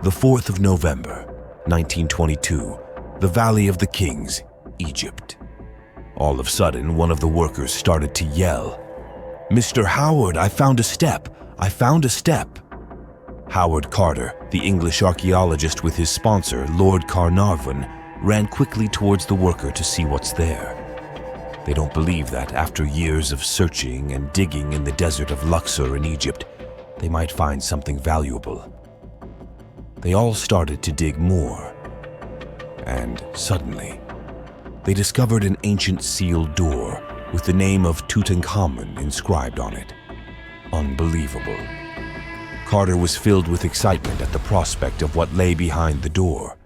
The 4th of November, 1922, the Valley of the Kings, Egypt. All of a sudden, one of the workers started to yell, "Mr. Howard, I found a step! I found a step!" Howard Carter, the English archaeologist with his sponsor, Lord Carnarvon, ran quickly towards the worker to see what's there. They don't believe that after years of searching and digging in the desert of Luxor in Egypt, they might find something valuable. They all started to dig more, and suddenly, they discovered an ancient sealed door with the name of Tutankhamun inscribed on it. Unbelievable. Carter was filled with excitement at the prospect of what lay behind the door.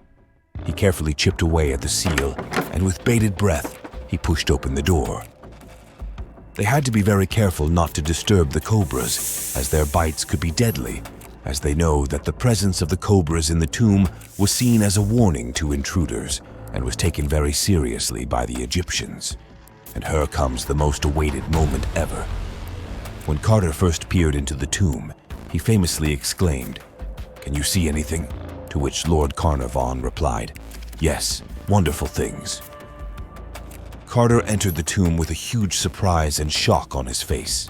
He carefully chipped away at the seal, and with bated breath, he pushed open the door. They had to be very careful not to disturb the cobras, as their bites could be deadly, as they know that the presence of the cobras in the tomb was seen as a warning to intruders and was taken very seriously by the Egyptians. And here comes the most awaited moment ever. When Carter first peered into the tomb, he famously exclaimed, "Can you see anything?" To which Lord Carnarvon replied, "Yes, wonderful things." Carter entered the tomb with a huge surprise and shock on his face.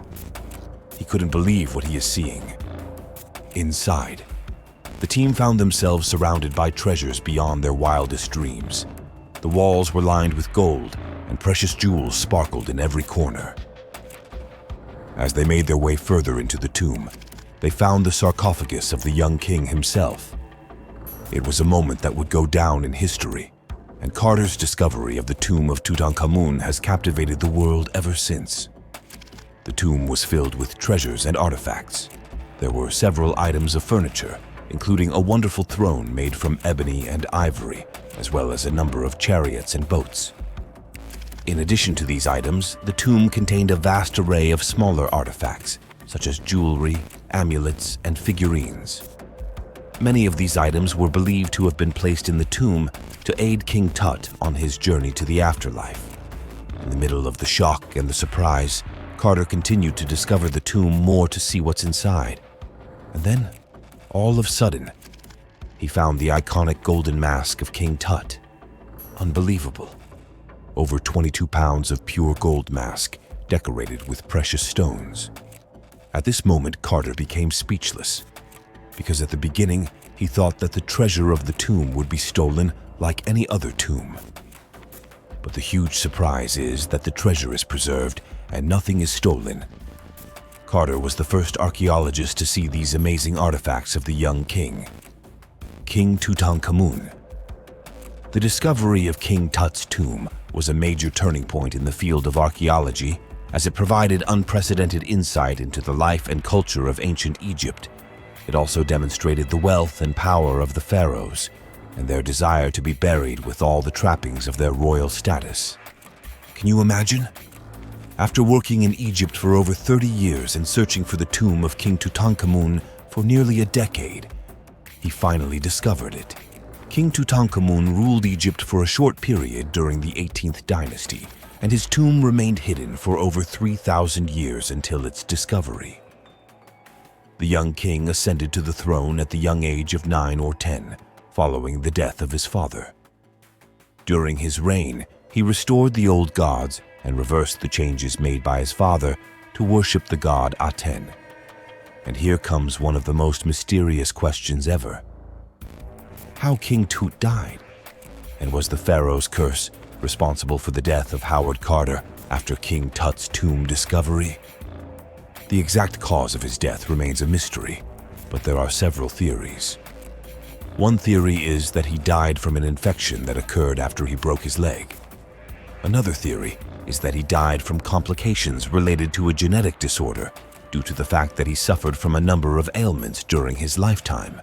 He couldn't believe what he is seeing. Inside, the team found themselves surrounded by treasures beyond their wildest dreams. The walls were lined with gold, and precious jewels sparkled in every corner. As they made their way further into the tomb, they found the sarcophagus of the young king himself. It was a moment that would go down in history, and Carter's discovery of the tomb of Tutankhamun has captivated the world ever since. The tomb was filled with treasures and artifacts. There were several items of furniture, including a wonderful throne made from ebony and ivory, as well as a number of chariots and boats. In addition to these items, the tomb contained a vast array of smaller artifacts, such as jewelry, amulets, and figurines. Many of these items were believed to have been placed in the tomb to aid King Tut on his journey to the afterlife. In the middle of the shock and the surprise, Carter continued to discover the tomb more to see what's inside. And then, all of a sudden, he found the iconic golden mask of King Tut. Unbelievable. Over 22 pounds of pure gold mask, decorated with precious stones. At this moment, Carter became speechless, because at the beginning, he thought that the treasure of the tomb would be stolen like any other tomb. But the huge surprise is that the treasure is preserved and nothing is stolen. Carter was the first archaeologist to see these amazing artifacts of the young king, King Tutankhamun. The discovery of King Tut's tomb was a major turning point in the field of archaeology, as it provided unprecedented insight into the life and culture of ancient Egypt. It also demonstrated the wealth and power of the pharaohs and their desire to be buried with all the trappings of their royal status. Can you imagine? After working in Egypt for over 30 years and searching for the tomb of King Tutankhamun for nearly a decade, he finally discovered it. King Tutankhamun ruled Egypt for a short period during the 18th dynasty, and his tomb remained hidden for over 3,000 years until its discovery. The young king ascended to the throne at the young age of 9 or 10, following the death of his father. During his reign, he restored the old gods and reversed the changes made by his father to worship the god Aten. And here comes one of the most mysterious questions ever. How King Tut died? And was the pharaoh's curse responsible for the death of Howard Carter after King Tut's tomb discovery? The exact cause of his death remains a mystery, but there are several theories. One theory is that he died from an infection that occurred after he broke his leg. Another theory is that he died from complications related to a genetic disorder due to the fact that he suffered from a number of ailments during his lifetime.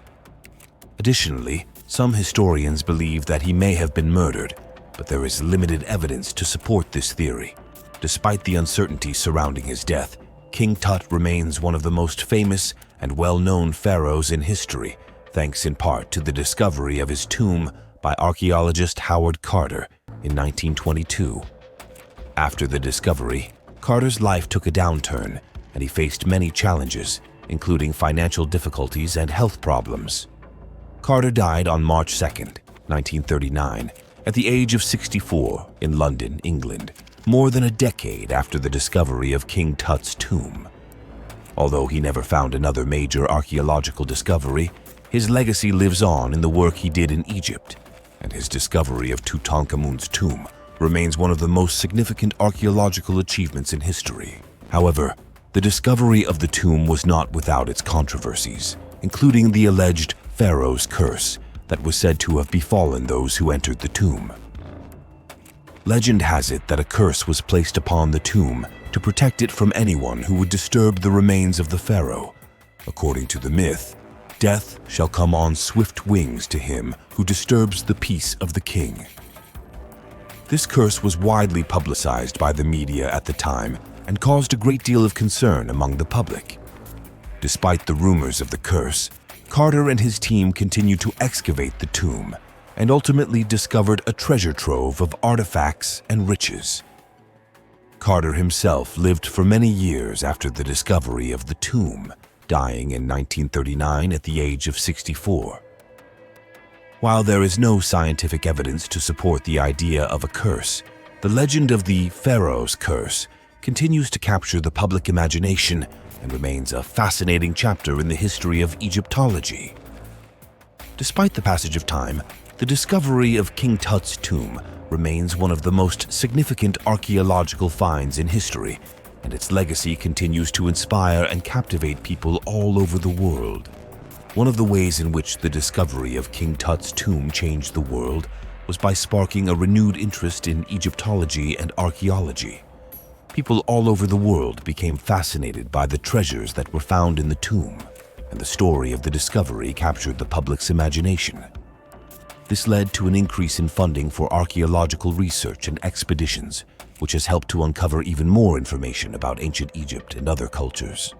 Additionally, some historians believe that he may have been murdered, but there is limited evidence to support this theory. Despite the uncertainty surrounding his death, King Tut remains one of the most famous and well-known pharaohs in history, thanks in part to the discovery of his tomb by archaeologist Howard Carter in 1922. After the discovery, Carter's life took a downturn, and he faced many challenges, including financial difficulties and health problems. Carter died on March 2nd, 1939, at the age of 64 in London, England, more than a decade after the discovery of King Tut's tomb. Although he never found another major archaeological discovery, his legacy lives on in the work he did in Egypt, and his discovery of Tutankhamun's tomb remains one of the most significant archaeological achievements in history. However, the discovery of the tomb was not without its controversies, including the alleged Pharaoh's curse that was said to have befallen those who entered the tomb. Legend has it that a curse was placed upon the tomb to protect it from anyone who would disturb the remains of the pharaoh. According to the myth, death shall come on swift wings to him who disturbs the peace of the king. This curse was widely publicized by the media at the time and caused a great deal of concern among the public. Despite the rumors of the curse, Carter and his team continued to excavate the tomb and ultimately discovered a treasure trove of artifacts and riches. Carter himself lived for many years after the discovery of the tomb, dying in 1939 at the age of 64. While there is no scientific evidence to support the idea of a curse, the legend of the Pharaoh's curse continues to capture the public imagination and remains a fascinating chapter in the history of Egyptology. Despite the passage of time, the discovery of King Tut's tomb remains one of the most significant archaeological finds in history, and its legacy continues to inspire and captivate people all over the world. One of the ways in which the discovery of King Tut's tomb changed the world was by sparking a renewed interest in Egyptology and archaeology. People all over the world became fascinated by the treasures that were found in the tomb, and the story of the discovery captured the public's imagination. This led to an increase in funding for archaeological research and expeditions, which has helped to uncover even more information about ancient Egypt and other cultures.